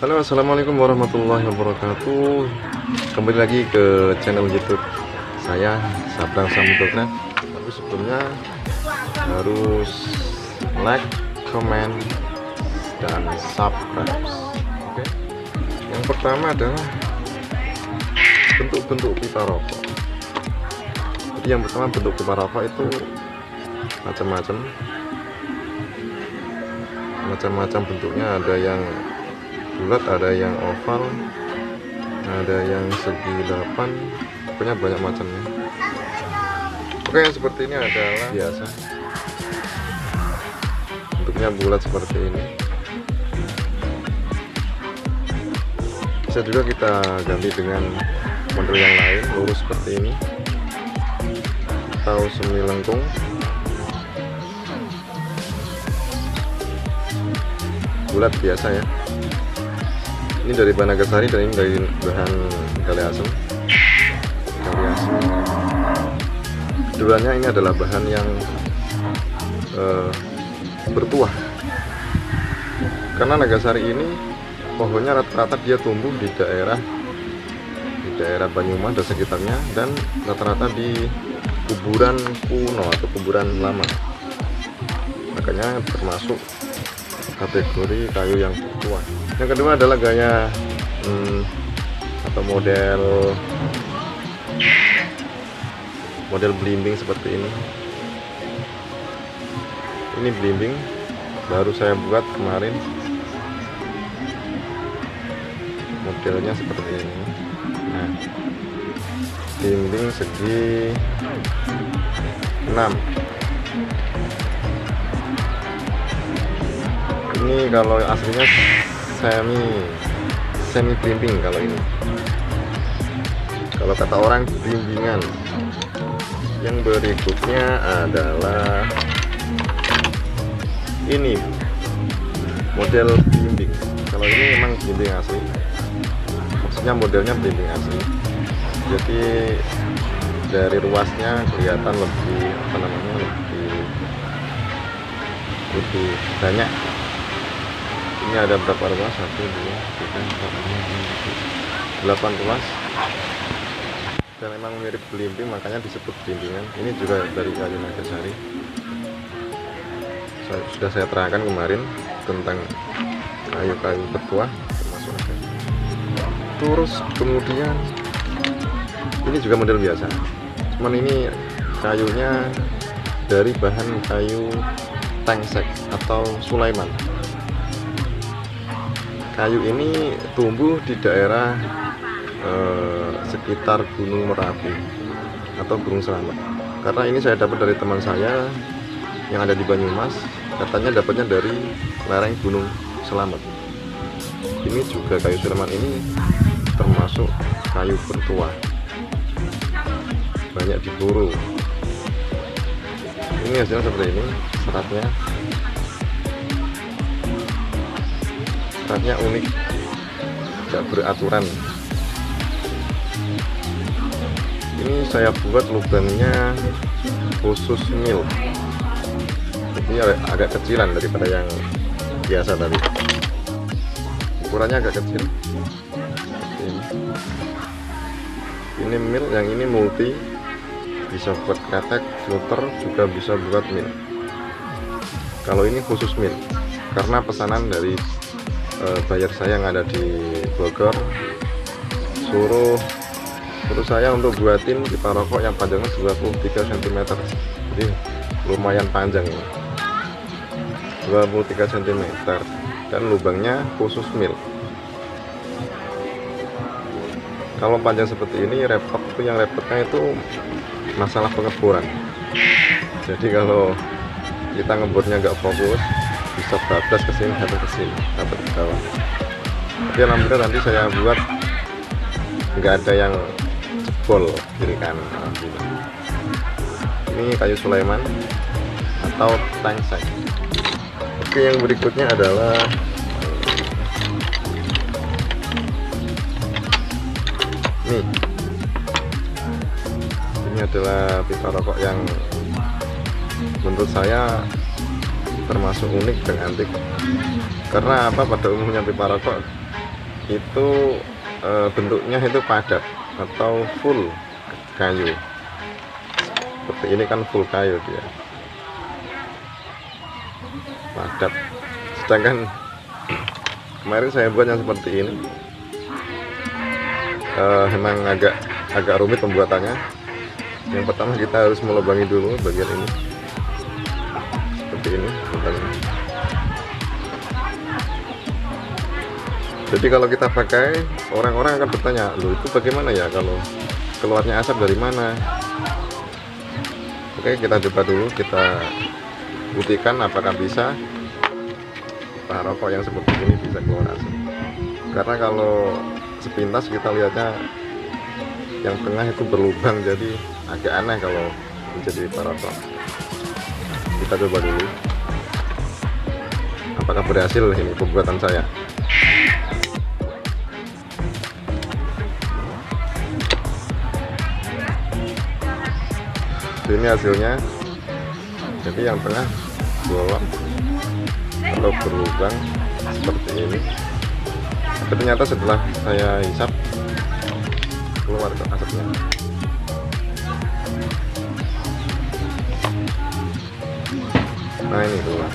Halo, assalamualaikum warahmatullahi wabarakatuh. Kembali lagi ke channel YouTube saya, Sabrang Samudra. Tapi sebelumnya harus like, comment, dan subscribe. Oke. Yang pertama adalah bentuk-bentuk pipa rokok. Jadi yang pertama, bentuk pipa rokok itu macam-macam bentuknya. Ada yang bulat, ada yang oval, ada yang segi 8, pokoknya banyak macamnya. Oke, yang seperti ini adalah biasa, bentuknya bulat seperti ini. Bisa juga kita ganti dengan model yang lain, lurus seperti ini, atau semi lengkung. Bulat biasa ya. Ini dari bahan Nagasari dan ini dari bahan galih asem. Keduanya ini adalah bahan yang bertuah. Karena Nagasari ini pohonnya rata-rata dia tumbuh di daerah Banyumas dan sekitarnya, dan rata-rata di kuburan kuno atau kuburan lama. Makanya termasuk kategori kayu yang bertuah. Yang kedua adalah gaya atau model belimbing seperti ini. Ini belimbing baru saya buat kemarin, modelnya seperti ini. Nah, belimbing segi 6. Ini kalau aslinya semi belimbing. Kalau ini, kalau kata orang, belimbingan. Yang berikutnya adalah ini model belimbing. Kalau ini memang belimbing asli, maksudnya modelnya belimbing asli. Jadi dari ruasnya kelihatan lebih lebih banyak. Ini ada berapa ruas? 1, 2, 3, 4, 5, 6, 7, 8 ruas. Dan memang mirip belimbing, makanya disebut belimbingan. Ini juga dari kayu Nagasari. Sudah saya terangkan kemarin tentang kayu-kayu bertuah termasuk Nagasari. Terus kemudian ini juga model biasa, cuman ini kayunya dari bahan kayu tengsek atau Sulaiman. Kayu ini tumbuh di daerah sekitar Gunung Merapi atau Gunung Selamat. Karena ini saya dapat dari teman saya yang ada di Banyumas, katanya dapatnya dari lereng Gunung Selamat. Ini juga kayu Sulaiman, ini termasuk kayu bertuah, banyak diburu. Ini hasilnya seperti ini, seratnya unik, tidak beraturan. Ini saya buat lubangnya khusus mil, jadi agak kecilan daripada yang biasa tadi. Ukurannya agak kecil. Ini mil, yang ini multi, bisa buat kretek, filter, juga bisa buat mil. Kalau ini khusus mil, karena pesanan dari buyer saya yang ada di Bogor suruh saya untuk buatin pipa rokok yang panjangnya 23 cm. Jadi lumayan panjang ini, 23 cm, dan lubangnya khusus mil. Kalau panjang seperti ini repot, yang repotnya itu masalah pengeboran. Jadi kalau kita ngebornya nggak fokus, bisa bablas ke sini atau ke sini atau ke bawah. Tapi alhamdulillah nanti saya buat nggak ada yang jebol kiri kanan. Ini kayu Sulaiman atau tengsek. Oke, yang berikutnya adalah ini adalah pipa rokok yang menurut saya termasuk unik dan antik. Karena apa? Pada umumnya pipa rokok itu bentuknya itu padat atau full kayu. Seperti ini kan full kayu dia, padat. Sedangkan kemarin saya buat yang seperti ini, memang agak rumit pembuatannya. Yang pertama kita harus melubangi dulu bagian ini, seperti ini lubangnya. Jadi kalau kita pakai, orang-orang akan bertanya, loh itu bagaimana ya kalau keluarnya asap dari mana? Oke, kita coba dulu, kita buktikan apakah bisa paha rokok yang seperti ini bisa keluar asap. Karena kalau sepintas kita lihatnya yang tengah itu berlubang, jadi agak aneh kalau menjadi paha rokok. Kita coba dulu apakah berhasil ini pembuatan saya. Ini hasilnya, jadi yang tengah bolong atau berlubang seperti ini. Tapi ternyata setelah saya hisap keluar ke asapnya. Nah ini keluar.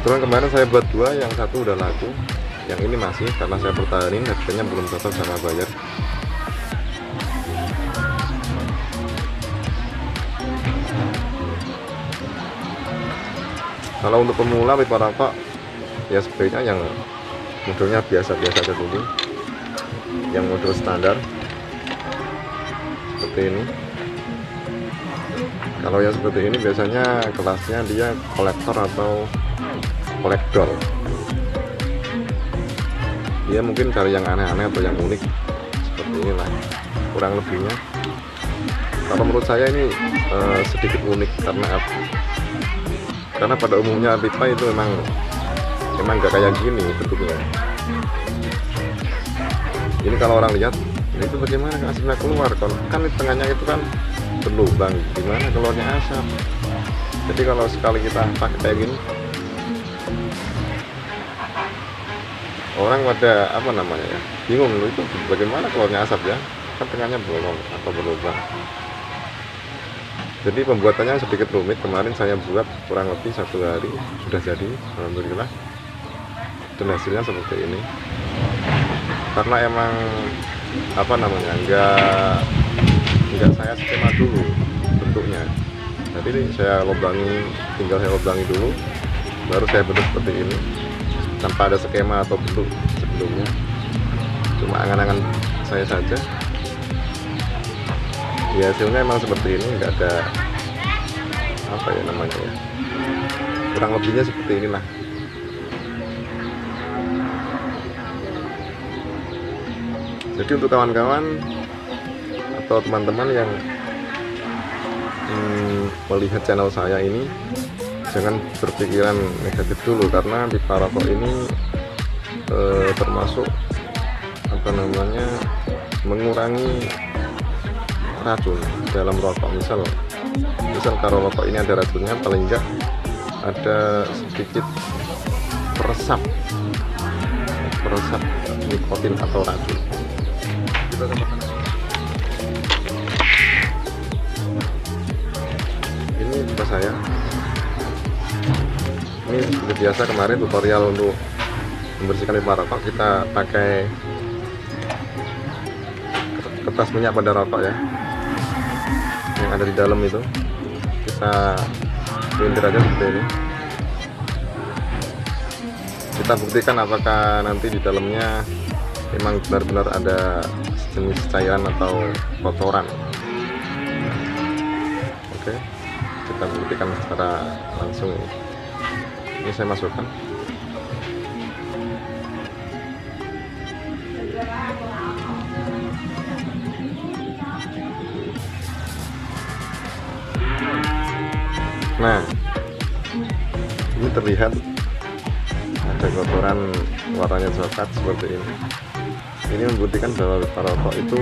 Kebetulan kemarin saya buat dua, yang satu udah laku, yang ini masih karena saya pertahanin, harganya belum cocok sama buyer. Kalau untuk pemula pipa rokok ya sebaiknya yang modelnya biasa-biasa aja dulu, yang model standar seperti ini. Kalau yang seperti ini biasanya kelasnya dia kolektor atau kolektor. Dia mungkin cari yang aneh-aneh atau yang unik seperti inilah kurang lebihnya. Kalau menurut saya ini sedikit unik karena pada umumnya pipa itu memang gak kayak gini bentuknya. Ini kalau orang lihat ini itu bagaimana asapnya keluar, kan di tengahnya itu kan berlubang, gimana keluarnya asap. Jadi kalau sekali kita pakai kayak gini, orang pada bingung, itu bagaimana keluarnya asap ya, kan tengahnya bolong atau berlubang. Jadi pembuatannya sedikit rumit. Kemarin saya buat kurang lebih 1 hari, sudah jadi alhamdulillah, dan hasilnya seperti ini. Karena emang enggak saya skema dulu bentuknya. Jadi tinggal saya lubangi dulu, baru saya bentuk seperti ini tanpa ada skema atau bentuk sebelumnya, cuma angan-angan saya saja. Ya hasilnya emang seperti ini, nggak ada kurang lebihnya seperti inilah. Jadi untuk kawan-kawan atau teman-teman yang melihat channel saya ini, jangan berpikiran negatif dulu, karena pipa rokok ini termasuk mengurangi racun dalam rokok. Misal kalau rokok ini ada racunnya, paling enggak ada sedikit peresap nikotin atau racun. Ini pipa saya. Ini seperti biasa, kemarin tutorial untuk membersihkan pipa rokok, kita pakai kertas minyak pada rokok ya, yang ada di dalam itu kita lintir aja seperti ini. Kita buktikan apakah nanti di dalamnya memang benar-benar ada jenis cairan atau kotoran. Oke, kita buktikan secara langsung. Ini saya masukkan. Nah, ini terlihat ada kotoran warnanya coklat seperti ini. Ini membuktikan bahwa pipa rokok itu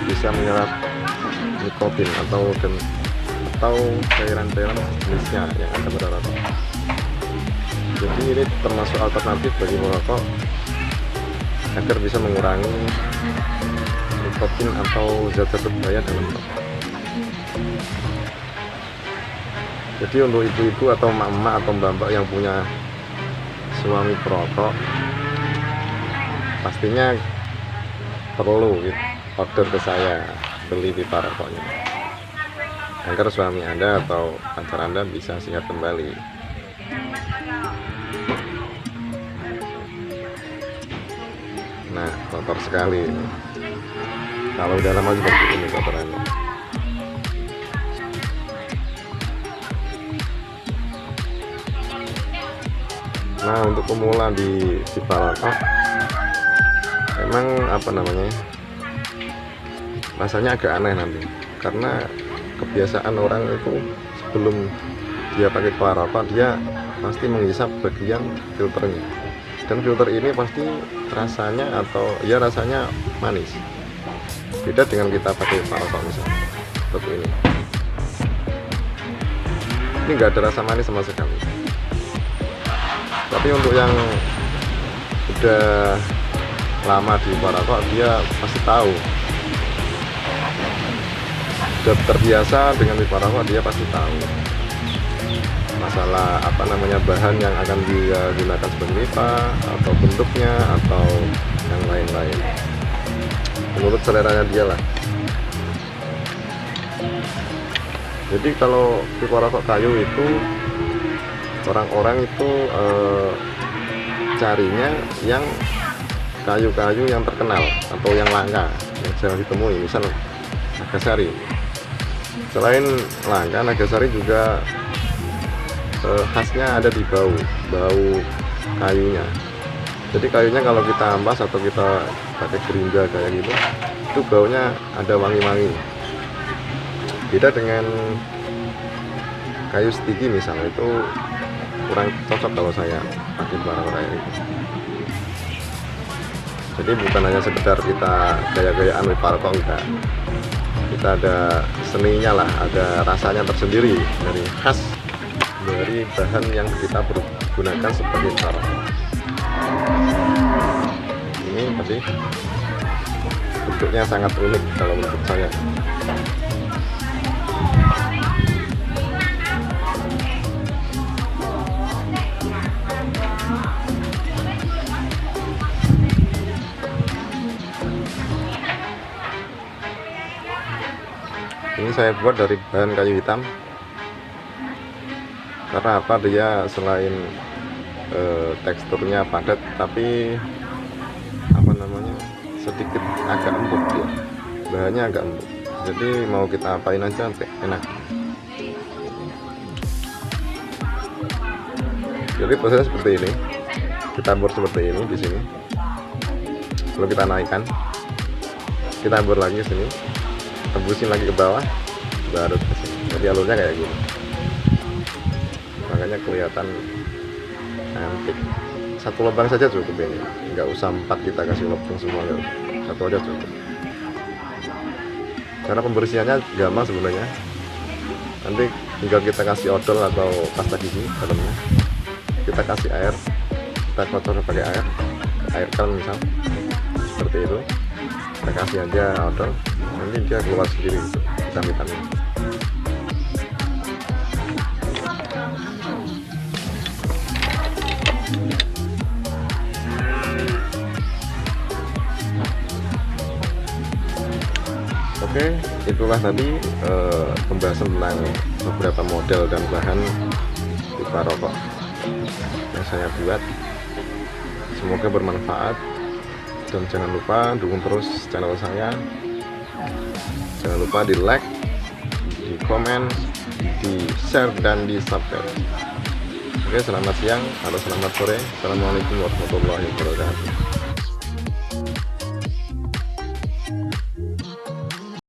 bisa menyerap nikotin atau cairan-cairan jenisnya yang ada pada rokok. Jadi ini termasuk alternatif bagi merokok agar bisa mengurangi nikotin atau zat-zat berbahaya dalam rokok. Jadi untuk ibu-ibu atau emak-emak atau mbak-mbak yang punya suami perokok, pastinya perlu order ke saya beli pipa rokoknya agar suami Anda atau pacar Anda bisa sehat kembali. Nah, kotor sekali ini. Kalau udah lama seperti ini kotorannya. Nah, untuk pemula di pipa rokok emang rasanya agak aneh nanti, karena kebiasaan orang itu sebelum dia pakai pipa rokok dia pasti menghisap bagian filternya, dan filter ini pasti rasanya rasanya manis, beda dengan kita pakai pipa rokok misalnya seperti ini nggak ada rasa manis sama sekali. Tapi untuk yang udah lama di pipa rokok dia pasti tahu, udah terbiasa dengan pipa rokok, dia pasti tahu masalah bahan yang akan dia gunakan sebagai pipa atau bentuknya atau yang lain-lain, menurut seleranya dia lah. Jadi kalau pipa rokok kayu itu orang-orang itu carinya yang kayu-kayu yang terkenal atau yang langka, yang jarang ditemui, misal Nagasari. Selain langka, Nagasari juga khasnya ada di bau kayunya. Jadi kayunya kalau kita ampas atau kita pakai gerinda kayak gitu, itu baunya ada wangi-wangi. Beda dengan kayu stigi misalnya, itu kurang cocok kalau saya pakai barang kayak gitu. Jadi bukan hanya sekedar kita gaya-gayaan pipa rokok, enggak, kita ada seninya lah, ada rasanya tersendiri dari khas dari bahan yang kita gunakan sebagai pipa rokok. Ini tadi bentuknya sangat unik kalau menurut saya. Ini saya buat dari bahan kayu hitam. Karena apa? Dia selain teksturnya padat, tapi sedikit agak empuk dia. Bahannya agak empuk. Jadi mau kita apain aja enak. Jadi prosesnya seperti ini. Kita bor seperti ini di sini. Lalu kita naikkan. Kita bor lagi sini. Tembusin lagi ke bawah, baru ke sini. Jadi alurnya kayak gini, makanya kelihatan cantik. Satu lubang saja cukup ini, nggak usah 4 kita kasih lubang semua, satu aja cukup. Cara pembersihannya gampang sebenarnya, nanti tinggal kita kasih odol atau pasta gigi dalamnya, kita kasih air, kita kotor pakai air kan misal seperti itu, kita kasih aja odol, nanti dia keluar sendiri vitamin-vitamin. Oke, itulah tadi pembahasan tentang beberapa model dan bahan pipa rokok yang saya buat. Semoga bermanfaat, dan jangan lupa dukung terus channel saya. Jangan lupa di like, di komen, di share, dan di subscribe. Oke, selamat siang atau selamat sore. Assalamualaikum warahmatullahi wabarakatuh.